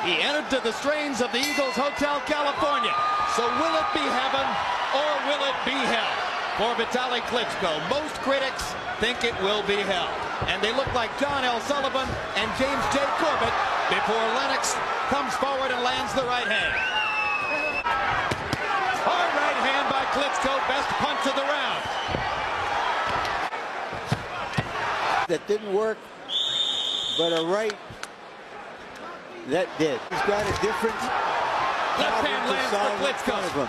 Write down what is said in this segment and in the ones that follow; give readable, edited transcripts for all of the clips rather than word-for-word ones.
He entered to the strains of the Eagles Hotel California. So will it be heaven or will it be hell for Vitaly Klitschko? Most critics think it will be hell. And they look like John L. Sullivan and James J. Corbett before Lennox comes forward and lands the right hand. Hard right hand by Klitschko, best punch of the round. That didn't work, but a right that did. He's got a different left hand lands for Klitschko.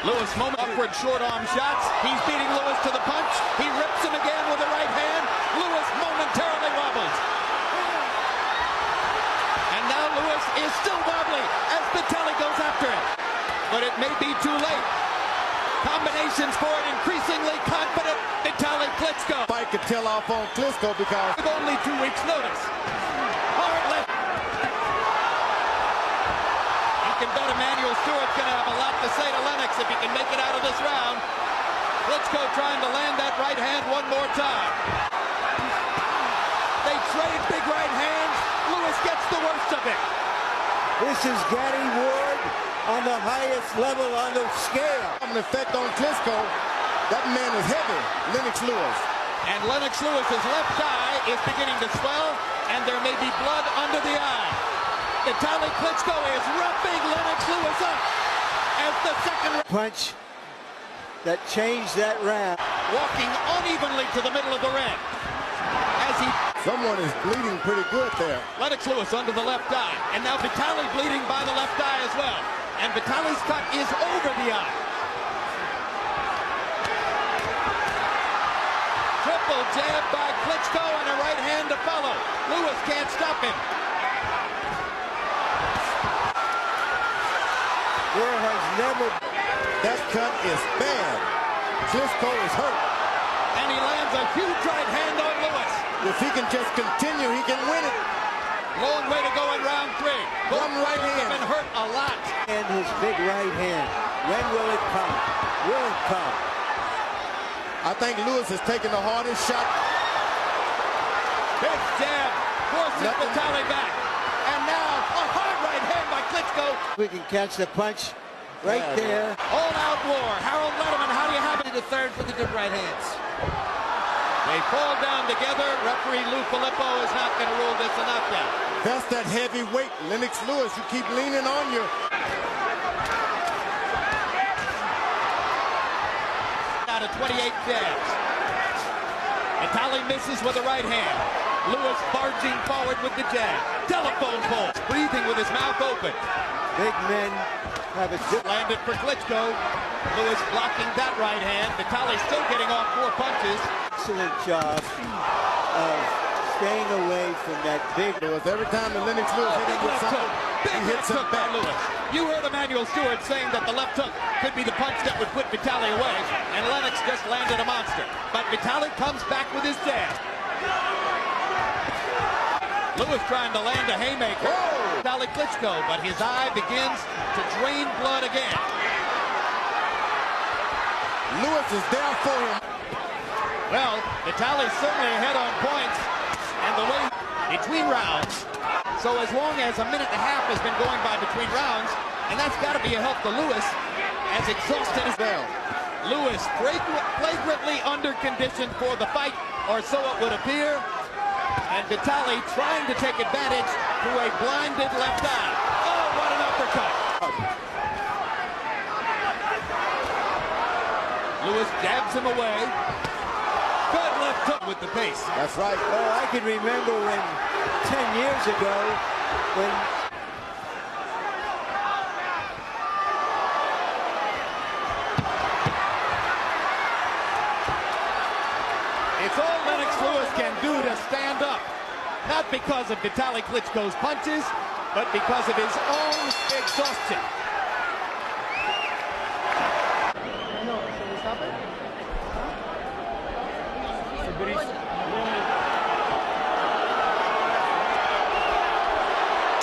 Lewis moment upward short arm shots. He's beating Lewis to the punch. He rips him again with the right hand. Lewis momentarily wobbles. And now Lewis is still wobbly as Vitaly goes after it. But it may be too late. Combinations for an increasingly confident Vitaly Klitschko. Fight could tell off on Klitschko because with only 2 weeks notice. Hard left. You can bet Emanuel Stewart's going to have a lot to say to Lennox if he can make it out of this round. Klitschko trying to land that right hand one more time. They trade big right hands. Lewis gets the worst of it. This is Gary Ward on the highest level on the scale. An effect on Klitschko. That man is heavy, Lennox Lewis. And Lennox Lewis's left eye is beginning to swell, and there may be blood under the eye. Vitaly Klitschko is roughing Lennox Lewis up as the second punch that changed that round. Walking unevenly to the middle of the ring. As he... Someone is bleeding pretty good there. Lennox Lewis under the left eye. And now Vitaly bleeding by the left eye as well. And Vitaly's cut is over the eye. Triple jab by Klitschko and a right hand to follow. Lewis can't stop him. There has never... That cut is bad. Klitschko is hurt. And he lands a huge right hand on Lewis. If he can just continue, he can win it. Long way to go in round 3. One right hand. Have been hurt a lot. And his big right hand. When will it come? Will it come? I think Lewis is taking the hardest shot. Big jab forces Vitaly back. And now a hard right hand by Klitschko. We can catch the punch right there. All-out war. Harold Letterman, how do you have it? The third with the good right hands. They fall down together. Referee Lou Filippo is not going to rule this a knockdown. That's that heavy weight. Lennox Lewis, you keep leaning on you. Out of 28 jabs. Vitaly misses with the right hand. Lewis barging forward with the jab. Telephone pole. Breathing with his mouth open. Big men have a good... Landed for Klitschko. Lewis blocking that right hand. Vitaly still getting off 4 punches. Excellent job of staying away from that big... Lewis, every time the Lennox Lewis hit him with something, he hits him back. Lewis. You heard Emanuel Stewart saying that the left hook could be the punch that would put Vitaly away, and Lennox just landed a monster. But Vitaly comes back with his jab. Lewis trying to land a haymaker. Vitaly Klitschko, but his eye begins to drain blood again. Lewis is there for him. Well, Vitaly's certainly ahead on points, and the way between rounds. So as long as a minute and a half has been going by between rounds, and that's got to be a help to Lewis, as exhausted as well. Lewis flagrantly under condition for the fight, or so it would appear. And Vitaly trying to take advantage through a blinded left eye. Oh, what an uppercut. Lewis jabs him away. Good left hook with the pace. That's right. Oh, I can remember when 10 years ago when it's all Lennox Lewis can do to stand up. Not because of Vitaly Klitschko's punches, but because of his own exhaustion.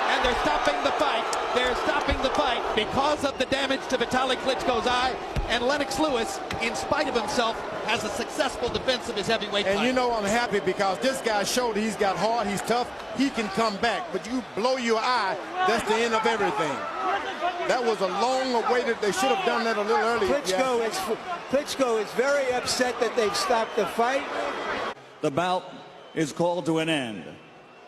And they're stopping the fight. They're stopping the fight because of the damage to Vitaly Klitschko's eye. And Lennox Lewis, in spite of himself, has a successful defense of his heavyweight title. And you know I'm happy because this guy showed he's got heart, he's tough, he can come back. But you blow your eye, that's the end of everything. That was a long awaited. They should have done that a little earlier. Klitschko is very upset that they've stopped the fight. The bout is called to an end.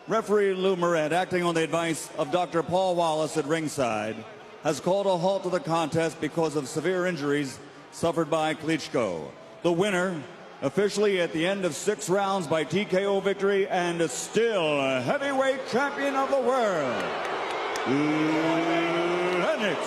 Referee Lou Moret, acting on the advice of Dr. Paul Wallace at ringside, has called a halt to the contest because of severe injuries suffered by Klitschko. The winner, officially at the end of 6 rounds by TKO victory and still a heavyweight champion of the world, Lennox